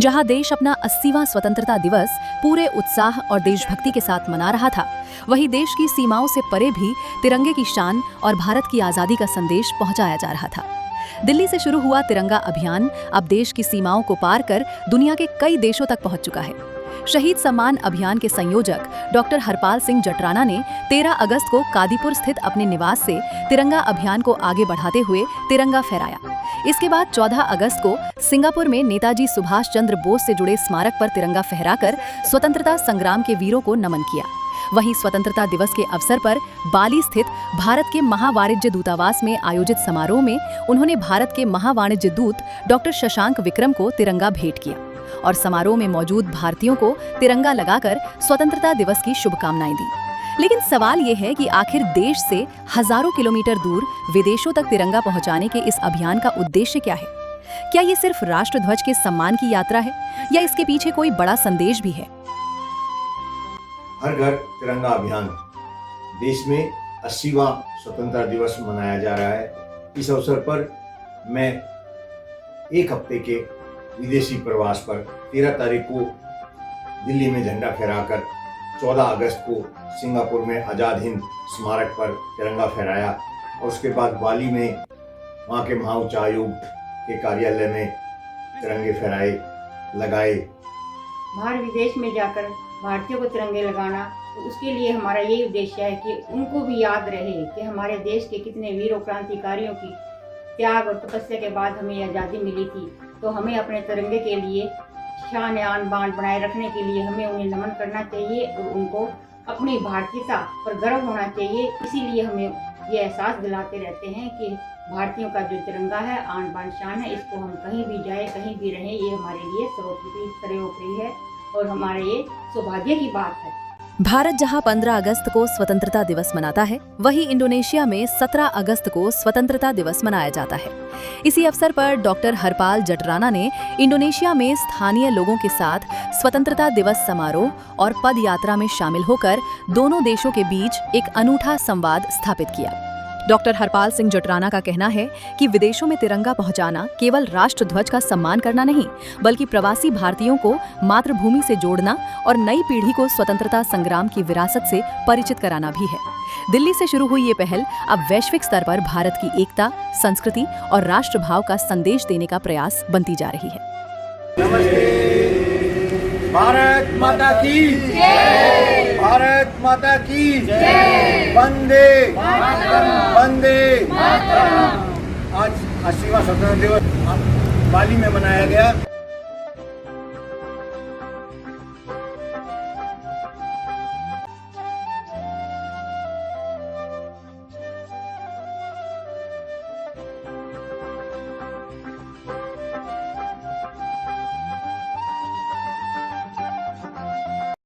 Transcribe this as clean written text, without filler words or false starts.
जहां देश अपना 80वां स्वतंत्रता दिवस पूरे उत्साह और देशभक्ति के साथ मना रहा था, वहीं देश की सीमाओं से परे भी तिरंगे की शान और भारत की आजादी का संदेश पहुंचाया जा रहा था। दिल्ली से शुरू हुआ तिरंगा अभियान अब देश की सीमाओं को पार कर दुनिया के कई देशों तक पहुंच चुका है। शहीद सम्मान अभियान के संयोजक डॉक्टर हरपाल सिंह जटराना ने 13 अगस्त को कादीपुर स्थित अपने निवास से तिरंगा अभियान को आगे बढ़ाते हुए तिरंगा फहराया। इसके बाद 14 अगस्त को सिंगापुर में नेताजी सुभाष चंद्र बोस से जुड़े स्मारक पर तिरंगा फहराकर स्वतंत्रता संग्राम के वीरों को नमन किया। वहीं स्वतंत्रता दिवस के अवसर पर बाली स्थित भारत के महावाणिज्य दूतावास में आयोजित समारोह में उन्होंने भारत के महावाणिज्य दूत डॉक्टर शशांक विक्रम को तिरंगा भेंट किया और समारोह में मौजूद भारतीयों को तिरंगा लगाकर स्वतंत्रता दिवस की शुभकामनाएं दी। लेकिन सवाल ये है कि आखिर देश से हजारों किलोमीटर दूर विदेशों तक तिरंगा पहुंचाने के इस अभियान का उद्देश्य क्या है? क्या ये सिर्फ राष्ट्रध्वज के सम्मान की यात्रा है या इसके पीछे कोई बड़ा संदेश भी है? हर घर तिरंगा अभियान देश में 80वां स्वतंत्रता दिवस मनाया जा रहा है। इस अवसर पर मैं एक हफ्ते के विदेशी प्रवास पर 13 तारीख को दिल्ली में झंडा फहराकर 14 अगस्त को सिंगापुर में आज़ाद हिंद स्मारक पर तिरंगा फहराया और उसके बाद बाली में वहाँ के महाउच्चायोग के कार्यालय में तिरंगे फहराए लगाए। बाहर विदेश में जाकर भारतीयों को तिरंगे लगाना, तो उसके लिए हमारा यही उद्देश्य है कि उनको भी याद रहे कि हमारे देश के कितने वीरों क्रांतिकारियों की त्याग और तपस्या के बाद हमें आज़ादी मिली थी। तो हमें अपने तिरंगे के लिए शान आन बान बनाए रखने के लिए हमें उन्हें नमन करना चाहिए और उनको अपनी भारतीयता पर गर्व होना चाहिए। इसीलिए हमें ये एहसास दिलाते रहते हैं कि भारतीयों का जो तिरंगा है आन बान शान है, इसको हम कहीं भी जाए कहीं भी रहें, ये हमारे लिए सर्वोपरि है और हमारे ये सौभाग्य की बात है। भारत जहां 15 अगस्त को स्वतंत्रता दिवस मनाता है, वहीं इंडोनेशिया में 17 अगस्त को स्वतंत्रता दिवस मनाया जाता है। इसी अवसर पर डॉक्टर हरपाल जटराना ने इंडोनेशिया में स्थानीय लोगों के साथ स्वतंत्रता दिवस समारोह और पद यात्रा में शामिल होकर दोनों देशों के बीच एक अनूठा संवाद स्थापित किया। डॉक्टर हरपाल सिंह जटराना का कहना है कि विदेशों में तिरंगा पहुंचाना केवल राष्ट्रध्वज का सम्मान करना नहीं, बल्कि प्रवासी भारतीयों को मातृभूमि से जोड़ना और नई पीढ़ी को स्वतंत्रता संग्राम की विरासत से परिचित कराना भी है। दिल्ली से शुरू हुई ये पहल अब वैश्विक स्तर पर भारत की एकता, संस्कृति और राष्ट्रभाव का संदेश देने का प्रयास बनती जा रही है। भारत माता की जय, भारत माता की जय, वंदे वंदे। आज 80वां स्वतंत्रता दिवस बाली में मनाया गया।